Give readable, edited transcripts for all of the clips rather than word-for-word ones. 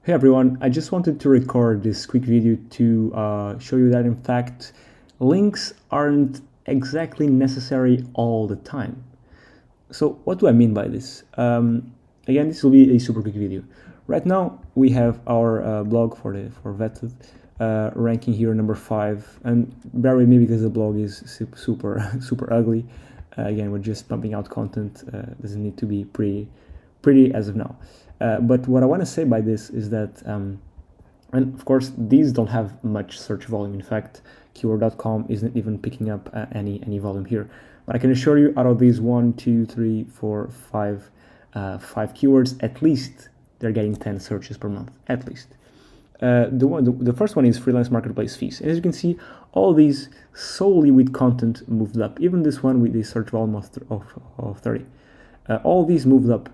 Hey everyone, I just wanted to record this quick video to show you that in fact links aren't exactly necessary all the time. So what do I mean by this? Again, this will be a super quick video. Right now we have our blog for vetted ranking here number 5, and bear with me because the blog is super ugly. Again, we're just pumping out content. Doesn't need to be pretty as of now. But what I want to say by this is that, and of course, these don't have much search volume. In fact, keyword.com isn't even picking up any volume here. But I can assure you, out of these 1, 2, 3, 4, 5, 5 keywords, at least they're getting 10 searches per month, at least. The first one is freelance marketplace fees. And as you can see, all these solely with content moved up. Even this one with the search volume of 30. All these moved up.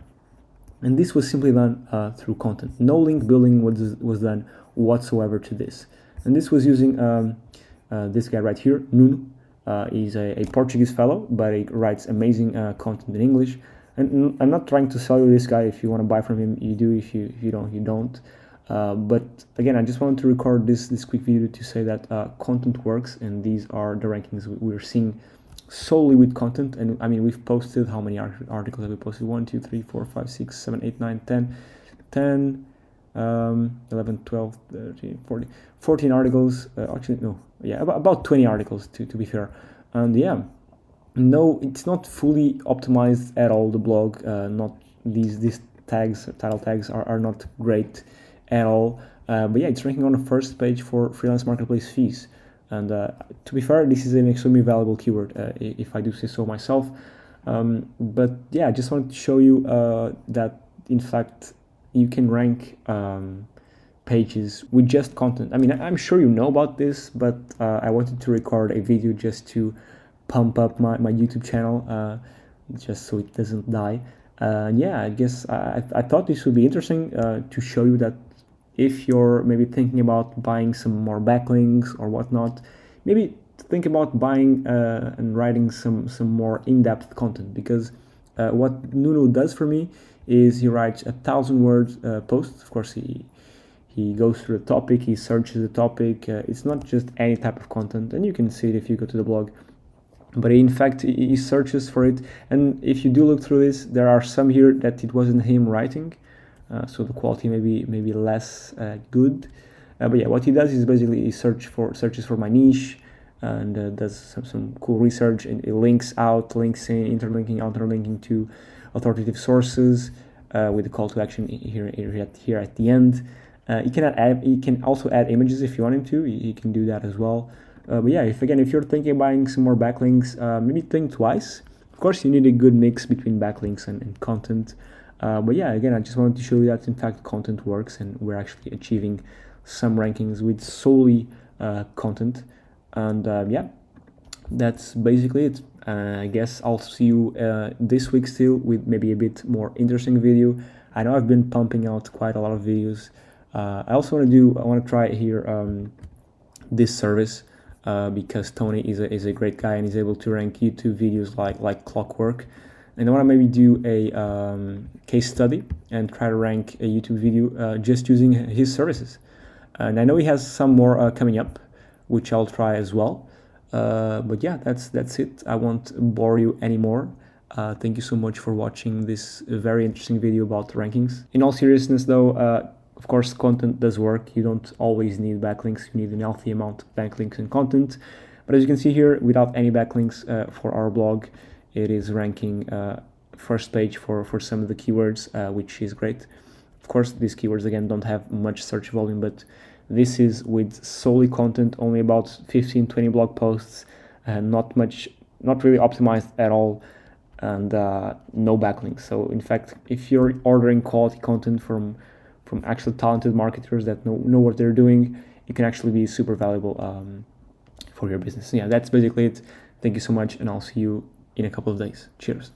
And this was simply done through content. No link building was done whatsoever to this. And this was using this guy right here, Nuno. He's a Portuguese fellow, but he writes amazing content in English. And I'm not trying to sell you this guy. If you want to buy from him, you do. If you don't, you don't. But again, I just wanted to record this quick video to say that content works, and these are the rankings we're seeing solely with content. And I mean, we've posted, how many articles have we posted? 1, 2, 3, 4, 5, 6, 7, 8, 9, 10, 11, 12, 13, 14 articles. Actually, no, yeah, about 20 articles to be fair. And yeah, no, it's not fully optimized at all, the blog. Not these tags, title tags are not great at all. But yeah, it's ranking on the first page for freelance marketplace fees. And to be fair, this is an extremely valuable keyword, if I do say so myself. But yeah, I just wanted to show you that, in fact, you can rank pages with just content. I mean, I'm sure you know about this, but I wanted to record a video just to pump up my YouTube channel, just so it doesn't die. Yeah, I guess I thought this would be interesting to show you that if you're maybe thinking about buying some more backlinks or whatnot, maybe think about buying and writing some more in-depth content, because what Nuno does for me is he writes 1,000-word posts. Of course, he goes through the topic, he searches the topic. It's not just any type of content, and you can see it if you go to the blog. But in fact, he searches for it, and if you do look through this, there are some here that it wasn't him writing. So the quality may be less good, but yeah, what he does is basically he searches for my niche, and does some cool research, and it links in, interlinking, outerlinking to authoritative sources with the call to action here at the end. He can also add images if you want him to. He can do that as well. But yeah, if you're thinking of buying some more backlinks, maybe think twice. Of course, you need a good mix between backlinks and content. But yeah, again, I just wanted to show you that in fact content works, and we're actually achieving some rankings with solely content. And yeah, that's basically it. I guess I'll see you this week still with maybe a bit more interesting video. I know I've been pumping out quite a lot of videos. I want to try here this service because Tony is a great guy, and he's able to rank YouTube videos like clockwork. And I want to maybe do a case study and try to rank a YouTube video just using his services. And I know he has some more coming up, which I'll try as well. But yeah, that's it. I won't bore you anymore. Thank you so much for watching this very interesting video about rankings. In all seriousness though, of course, content does work. You don't always need backlinks. You need an healthy amount of backlinks and content. But as you can see here, without any backlinks for our blog, it is ranking first page for some of the keywords, which is great. Of course, these keywords again don't have much search volume, but this is with solely content, only about 15-20 blog posts, not really optimized at all, and no backlinks. So in fact, if you're ordering quality content from actual talented marketers that know what they're doing, it can actually be super valuable for your business. So yeah, that's basically it. Thank you so much, and I'll see you in a couple of days. Cheers.